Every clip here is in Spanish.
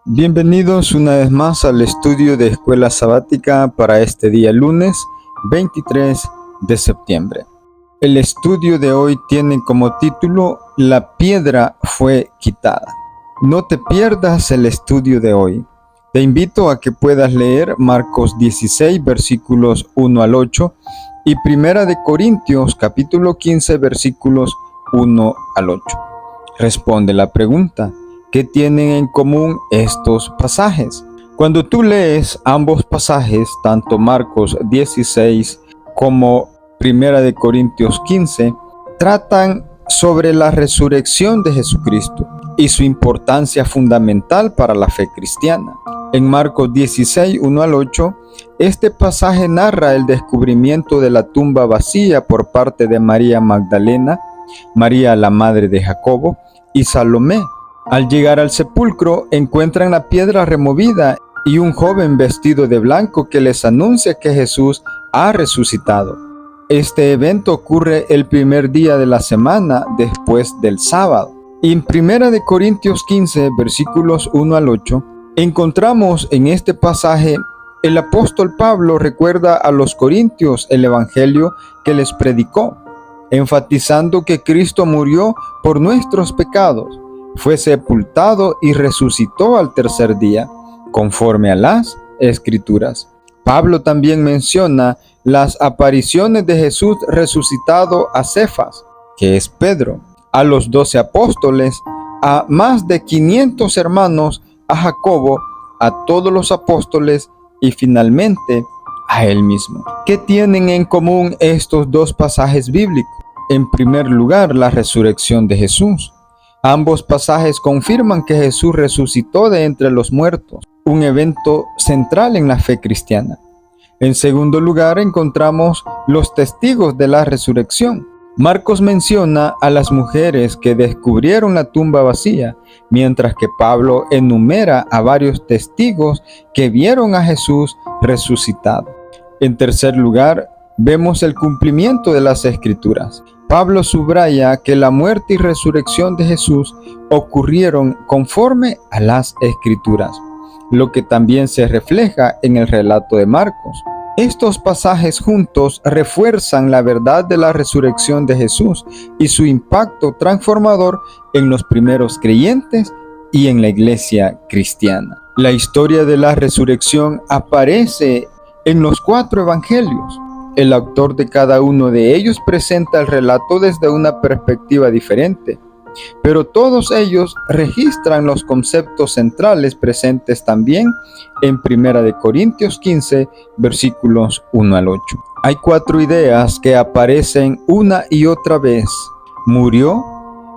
Bienvenidos una vez más al estudio de Escuela Sabática para este día lunes 23 de septiembre. El estudio de hoy tiene como título La piedra fue quitada. No te pierdas el estudio de hoy. Te invito a que puedas leer Marcos 16 versículos 1 al 8 y Primera de Corintios capítulo 15 versículos 1 al 8. Responde la pregunta: ¿qué tienen en común estos pasajes? Cuando tú lees ambos pasajes, tanto Marcos 16 como Primera de Corintios 15, tratan sobre la resurrección de Jesucristo y su importancia fundamental para la fe cristiana. En Marcos 16, 1 al 8, este pasaje narra el descubrimiento de la tumba vacía por parte de María Magdalena, María la madre de Jacobo y Salomé. Al llegar al sepulcro, encuentran la piedra removida y un joven vestido de blanco que les anuncia que Jesús ha resucitado. Este evento ocurre el primer día de la semana después del sábado. Y en 1 Corintios 15, versículos 1 al 8, encontramos en este pasaje el apóstol Pablo recuerda a los corintios el evangelio que les predicó, enfatizando que Cristo murió por nuestros pecados, fue sepultado y resucitó al tercer día, conforme a las Escrituras. Pablo también menciona las apariciones de Jesús resucitado a Cefas, que es Pedro, a los 12 apóstoles, a más de 500 hermanos, a Jacobo, a todos los apóstoles y finalmente a él mismo. ¿Qué tienen en común estos dos pasajes bíblicos? En primer lugar, la resurrección de Jesús. Ambos pasajes confirman que Jesús resucitó de entre los muertos, un evento central en la fe cristiana. En segundo lugar, encontramos los testigos de la resurrección. Marcos menciona a las mujeres que descubrieron la tumba vacía, mientras que Pablo enumera a varios testigos que vieron a Jesús resucitado. En tercer lugar, vemos el cumplimiento de las Escrituras. Pablo subraya que la muerte y resurrección de Jesús ocurrieron conforme a las Escrituras, lo que también se refleja en el relato de Marcos. Estos pasajes juntos refuerzan la verdad de la resurrección de Jesús y su impacto transformador en los primeros creyentes y en la iglesia cristiana. La historia de la resurrección aparece en los 4 evangelios. El autor de cada uno de ellos presenta el relato desde una perspectiva diferente, pero todos ellos registran los conceptos centrales presentes también en 1 Corintios 15, versículos 1 al 8. Hay 4 ideas que aparecen una y otra vez: murió,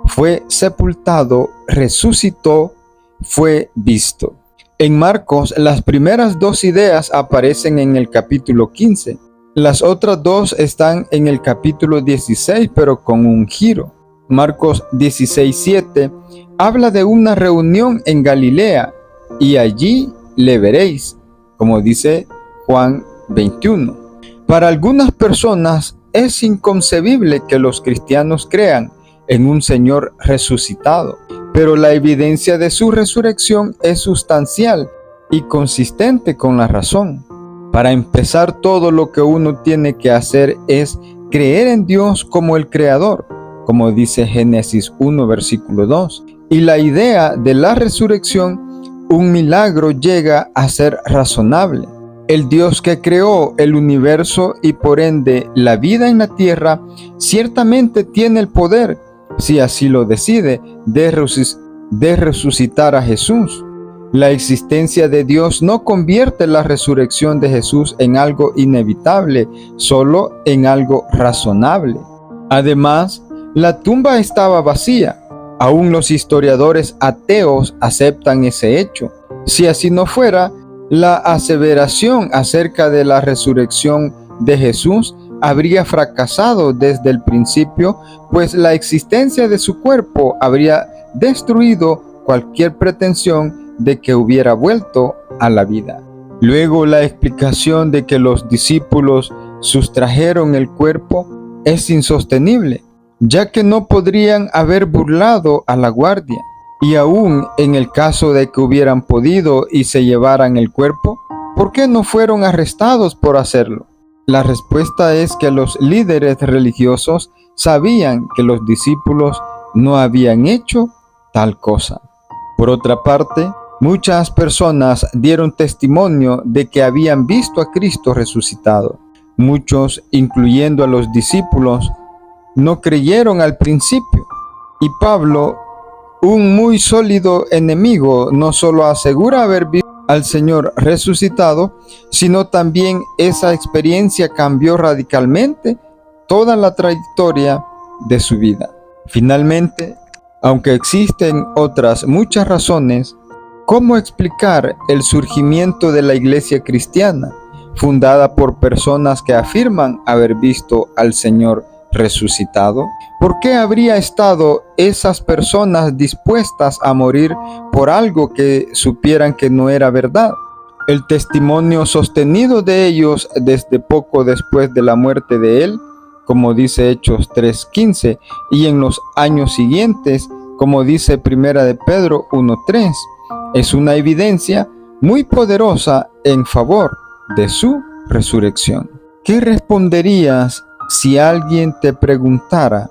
fue sepultado, resucitó, fue visto. En Marcos, las primeras 2 ideas aparecen en el capítulo 15. Las otras 2 están en el capítulo 16, pero con un giro. Marcos 16:7 habla de una reunión en Galilea y allí le veréis, como dice Juan 21. Para algunas personas es inconcebible que los cristianos crean en un Señor resucitado, pero la evidencia de su resurrección es sustancial y consistente con la razón. Para empezar, todo lo que uno tiene que hacer es creer en Dios como el Creador, como dice Génesis 1, versículo 2. Y la idea de la resurrección, un milagro, llega a ser razonable. El Dios que creó el universo y por ende la vida en la tierra, ciertamente tiene el poder, si así lo decide, de resucitar a Jesús. La existencia de Dios no convierte la resurrección de Jesús en algo inevitable, solo en algo razonable. Además, la tumba estaba vacía. Aún los historiadores ateos aceptan ese hecho. Si así no fuera, la aseveración acerca de la resurrección de Jesús habría fracasado desde el principio, pues la existencia de su cuerpo habría destruido cualquier pretensión de que hubiera vuelto a la vida. Luego, la explicación de que los discípulos sustrajeron el cuerpo es insostenible, ya que no podrían haber burlado a la guardia. Y aún en el caso de que hubieran podido y se llevaran el cuerpo, ¿por qué no fueron arrestados por hacerlo? La respuesta es que los líderes religiosos sabían que los discípulos no habían hecho tal cosa. Por otra parte, muchas personas dieron testimonio de que habían visto a Cristo resucitado. Muchos, incluyendo a los discípulos, no creyeron al principio. Y Pablo, un muy sólido enemigo, no solo asegura haber visto al Señor resucitado, sino también esa experiencia cambió radicalmente toda la trayectoria de su vida. Finalmente, aunque existen otras muchas razones, ¿cómo explicar el surgimiento de la iglesia cristiana, fundada por personas que afirman haber visto al Señor resucitado? ¿Por qué habría estado esas personas dispuestas a morir por algo que supieran que no era verdad? El testimonio sostenido de ellos desde poco después de la muerte de él, como dice Hechos 3:15, y en los años siguientes, como dice Primera de Pedro 1:3, es una evidencia muy poderosa en favor de su resurrección. ¿Qué responderías si alguien te preguntara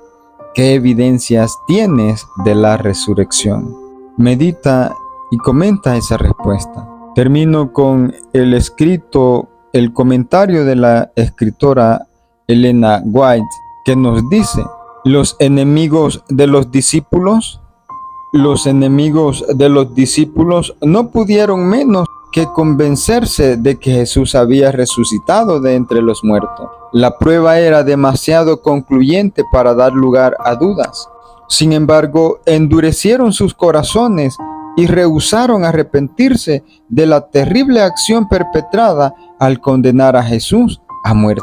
qué evidencias tienes de la resurrección? Medita y comenta esa respuesta. Termino con el comentario de la escritora Elena White, que nos dice: los enemigos de los discípulos no pudieron menos que convencerse de que Jesús había resucitado de entre los muertos. La prueba era demasiado concluyente para dar lugar a dudas. Sin embargo, endurecieron sus corazones y rehusaron arrepentirse de la terrible acción perpetrada al condenar a Jesús a muerte.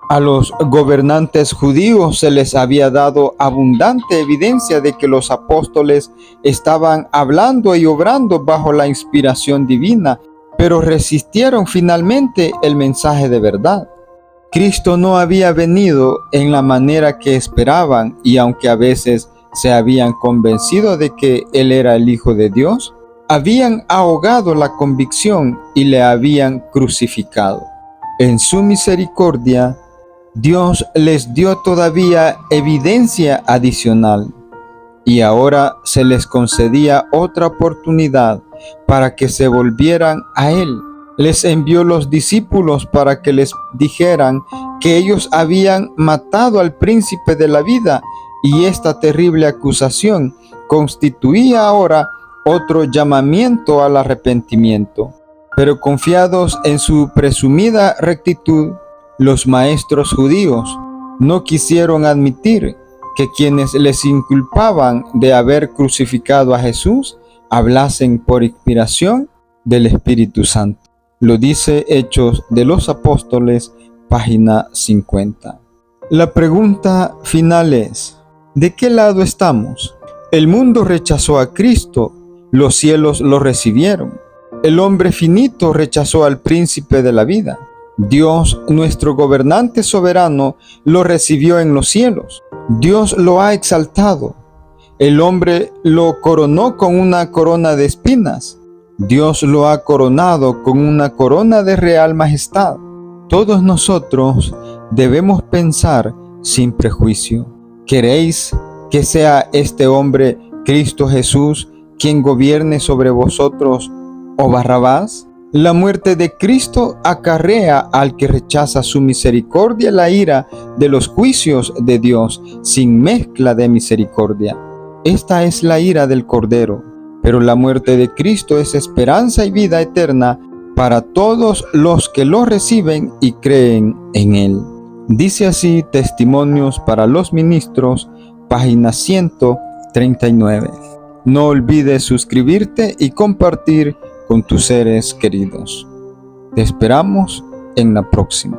A los gobernantes judíos se les había dado abundante evidencia de que los apóstoles estaban hablando y obrando bajo la inspiración divina, pero resistieron finalmente el mensaje de verdad. Cristo no había venido en la manera que esperaban, y aunque a veces se habían convencido de que Él era el Hijo de Dios, habían ahogado la convicción y le habían crucificado. En su misericordia, Dios les dio todavía evidencia adicional, y ahora se les concedía otra oportunidad para que se volvieran a Él. Les envió los discípulos para que les dijeran que ellos habían matado al príncipe de la vida, y esta terrible acusación constituía ahora otro llamamiento al arrepentimiento. Pero confiados en su presumida rectitud, los maestros judíos no quisieron admitir que quienes les inculpaban de haber crucificado a Jesús hablasen por inspiración del Espíritu Santo. Lo dice Hechos de los Apóstoles, página 50. La pregunta final es: ¿de qué lado estamos? El mundo rechazó a Cristo, los cielos lo recibieron. El hombre finito rechazó al príncipe de la vida. Dios, nuestro gobernante soberano, lo recibió en los cielos. Dios lo ha exaltado. El hombre lo coronó con una corona de espinas. Dios lo ha coronado con una corona de real majestad. Todos nosotros debemos pensar sin prejuicio. ¿Queréis que sea este hombre, Cristo Jesús, quien gobierne sobre vosotros, o Barrabás? La muerte de Cristo acarrea al que rechaza su misericordia la ira de los juicios de Dios sin mezcla de misericordia. Esta es la ira del Cordero, pero la muerte de Cristo es esperanza y vida eterna para todos los que lo reciben y creen en Él. Dice así Testimonios para los Ministros, página 139. No olvides suscribirte y compartir con tus seres queridos. Te esperamos en la próxima.